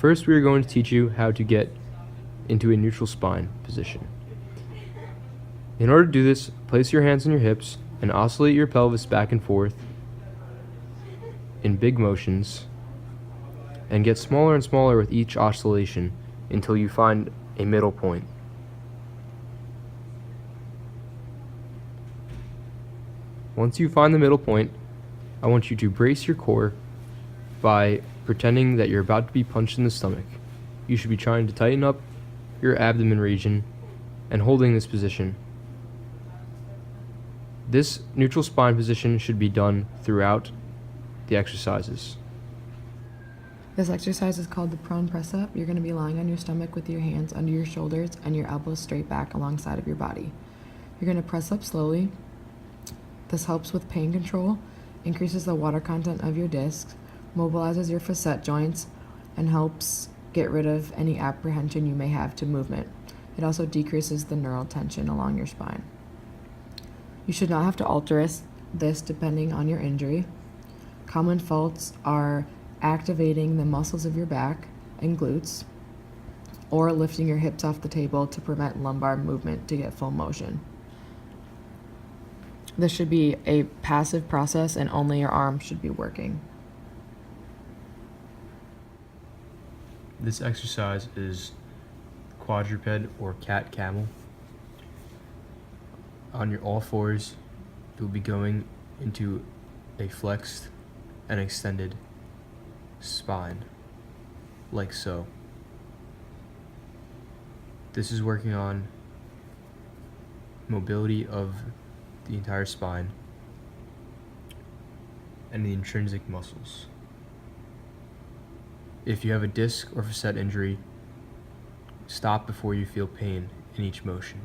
First, we are going to teach you how to get into a neutral spine position. In order to do this, place your hands on your hips and oscillate your pelvis back and forth in big motions, and get smaller and smaller with each oscillation until you find a middle point. Once you find the middle point, I want you to brace your core by pretending that you're about to be punched in the stomach. You should be trying to tighten up your abdomen region and holding this position. This neutral spine position should be done throughout the exercises. This exercise is called the prone press up. You're going to be lying on your stomach with your hands under your shoulders and your elbows straight back alongside of your body. You're going to press up slowly. This helps with pain control, increases the water content of your discs, mobilizes your facet joints, and helps get rid of any apprehension you may have to movement. It also decreases the neural tension along your spine. You should not have to alter this depending on your injury. Common faults are activating the muscles of your back and glutes, or lifting your hips off the table to prevent lumbar movement to get full motion. This should be a passive process and only your arms should be working. This exercise is quadruped or cat-camel. On your all fours, you'll be going into a flexed and extended spine, like so. This is working on mobility of the entire spine and the intrinsic muscles. If you have a disc or facet injury, stop before you feel pain in each motion.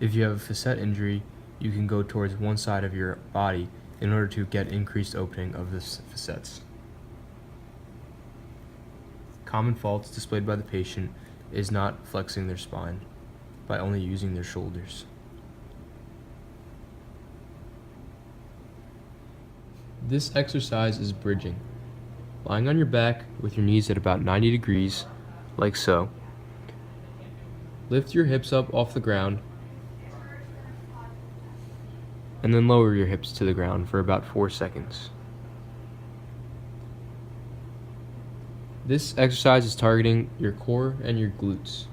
If you have a facet injury, you can go towards one side of your body in order to get increased opening of the facets. Common faults displayed by the patient is not flexing their spine by only using their shoulders. This exercise is bridging. Lying on your back with your knees at about 90 degrees, like so. Lift your hips up off the ground and then lower your hips to the ground for about 4 seconds. This exercise is targeting your core and your glutes.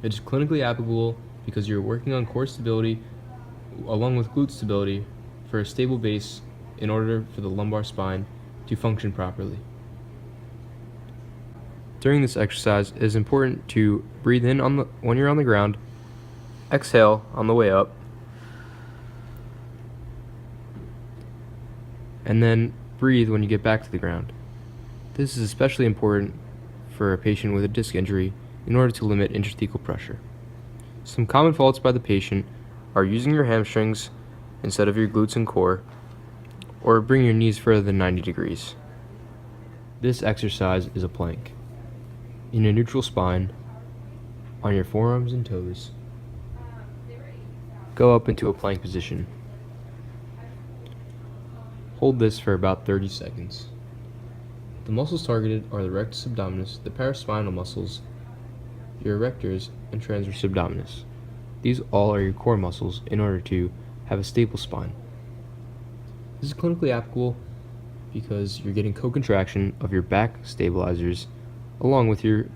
It is clinically applicable because you're working on core stability along with glute stability for a stable base in order for the lumbar spine to function properly. During this exercise, it is important to breathe in when you're on the ground, exhale on the way up, and then breathe when you get back to the ground. This is especially important for a patient with a disc injury in order to limit intrathecal pressure. Some common faults by the patient are using your hamstrings instead of your glutes and core, or bring your knees further than 90 degrees. This exercise is a plank. In a neutral spine, on your forearms and toes, go up into a plank position. Hold this for about 30 seconds. The muscles targeted are the rectus abdominis, the paraspinal muscles, your erectors, and transverse abdominis. These all are your core muscles in order to have a stable spine. This is clinically applicable because you're getting co-contraction of your back stabilizers along with your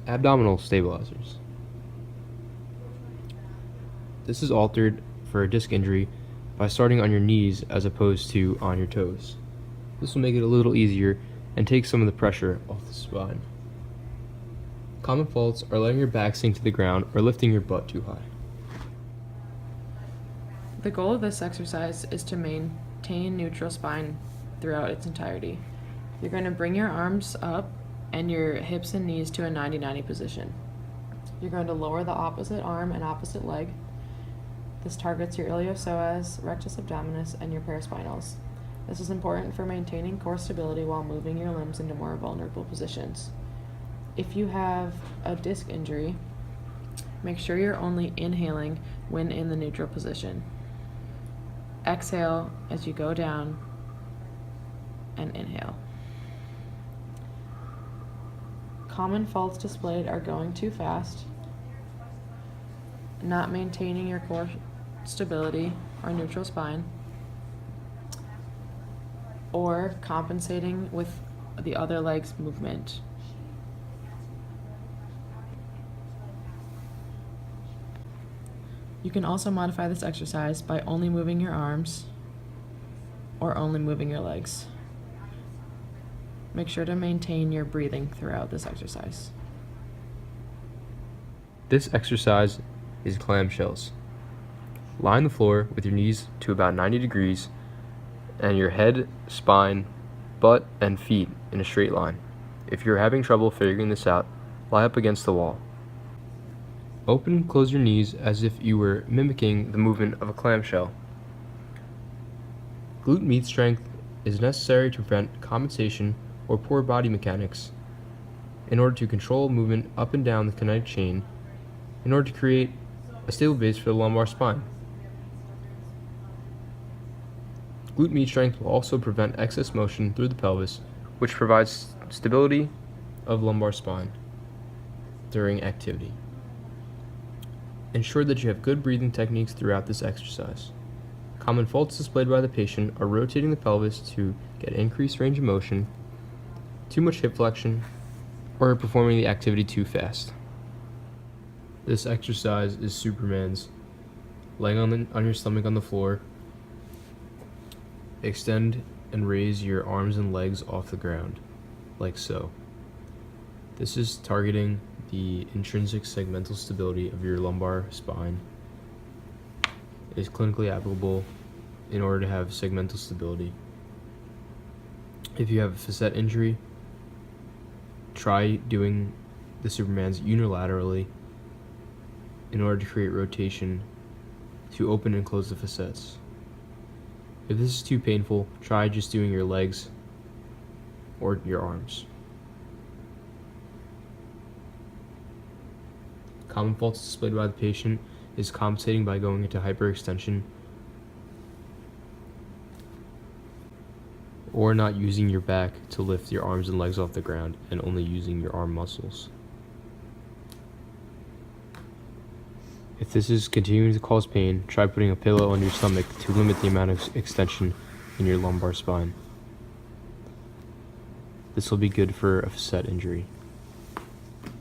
abdominal stabilizers. This is altered for a disc injury by starting on your knees as opposed to on your toes. This will make it a little easier and take some of the pressure off the spine. Common faults are letting your back sink to the ground or lifting your butt too high. The goal of this exercise is to maintain neutral spine throughout its entirety. You're going to bring your arms up and your hips and knees to a 90-90 position. You're going to lower the opposite arm and opposite leg. This targets your iliopsoas, rectus abdominis, and your paraspinals. This is important for maintaining core stability while moving your limbs into more vulnerable positions. If you have a disc injury, make sure you're only inhaling when in the neutral position. Exhale as you go down and inhale. Common faults displayed are going too fast, not maintaining your core stability or neutral spine, or compensating with the other leg's movement. You can also modify this exercise by only moving your arms or only moving your legs. Make sure to maintain your breathing throughout this exercise. This exercise is clamshells. Lie on the floor with your knees to about 90 degrees and your head, spine, butt, and feet in a straight line. If you're having trouble figuring this out, lie up against the wall. Open and close your knees as if you were mimicking the movement of a clamshell. Glute med strength is necessary to prevent compensation or poor body mechanics in order to control movement up and down the kinetic chain in order to create a stable base for the lumbar spine. Glute med strength will also prevent excess motion through the pelvis, which provides stability of lumbar spine during activity. Ensure that you have good breathing techniques throughout this exercise. Common faults displayed by the patient are rotating the pelvis to get increased range of motion, too much hip flexion, or performing the activity too fast. This exercise is Superman's. Laying on your stomach on the floor, extend and raise your arms and legs off the ground, like so. This is targeting the intrinsic segmental stability of your lumbar spine. It is clinically applicable in order to have segmental stability. If you have a facet injury, try doing the Supermans unilaterally in order to create rotation to open and close the facets. If this is too painful, try just doing your legs or your arms. Common faults displayed by the patient is compensating by going into hyperextension or not using your back to lift your arms and legs off the ground and only using your arm muscles. If this is continuing to cause pain, try putting a pillow on your stomach to limit the amount of extension in your lumbar spine. This will be good for a facet injury.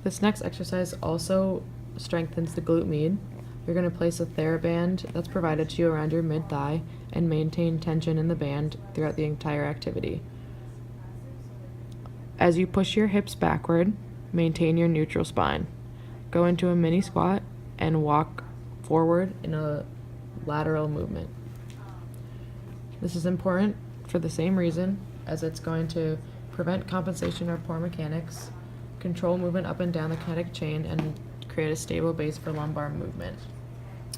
This next exercise also strengthens the glute med. You're going to place a TheraBand that's provided to you around your mid-thigh and maintain tension in the band throughout the entire activity. As you push your hips backward, maintain your neutral spine. Go into a mini squat and walk forward in a lateral movement. This is important for the same reason, as it's going to prevent compensation or poor mechanics, control movement up and down the kinetic chain, and create a stable base for lumbar movement.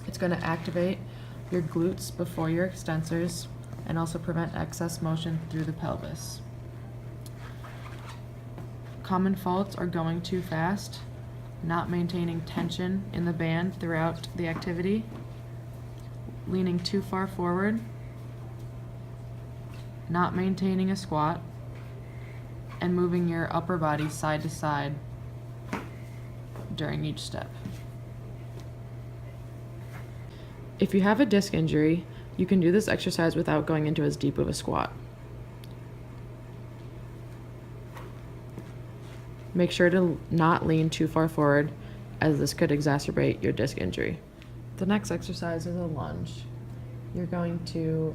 It's going to activate your glutes before your extensors and also prevent excess motion through the pelvis. Common faults are going too fast, not maintaining tension in the band throughout the activity, leaning too far forward, not maintaining a squat, and moving your upper body side to side during each step. If you have a disc injury, you can do this exercise without going into as deep of a squat. Make sure to not lean too far forward, as this could exacerbate your disc injury. The next exercise is a lunge. You're going to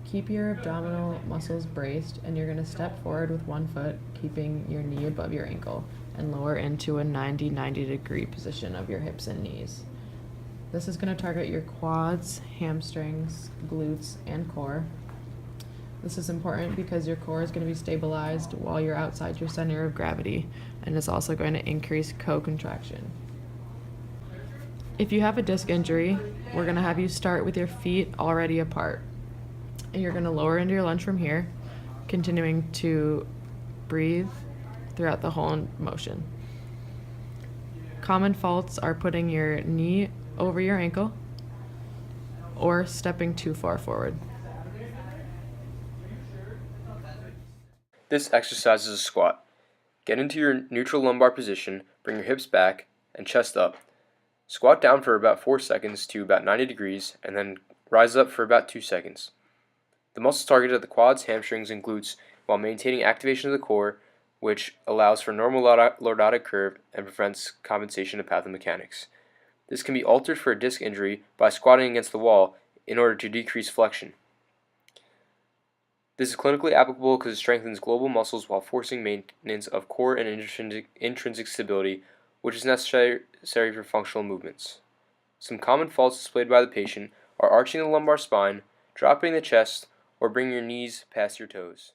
keep your abdominal muscles braced, and you're going to step forward with one foot, keeping your knee above your ankle, and lower into a 90 degree position of your hips and knees. This is going to target your quads, hamstrings, glutes, and core. This is important because your core is going to be stabilized while you're outside your center of gravity, and it's also going to increase co-contraction. If you have a disc injury, we're going to have you start with your feet already apart. And you're going to lower into your lunge from here, continuing to breathe throughout the whole motion. Common faults are putting your knee over your ankle or stepping too far forward. This exercise is a squat. Get into your neutral lumbar position, bring your hips back, and chest up. Squat down for about 4 seconds to about 90 degrees, and then rise up for about 2 seconds. The muscles targeted at the quads, hamstrings, and glutes while maintaining activation of the core, which allows for normal lordotic curve and prevents compensation of pathomechanics. This can be altered for a disc injury by squatting against the wall in order to decrease flexion. This is clinically applicable because it strengthens global muscles while forcing maintenance of core and intrinsic stability, which is necessary for functional movements. Some common faults displayed by the patient are arching the lumbar spine, dropping the chest, or bringing your knees past your toes.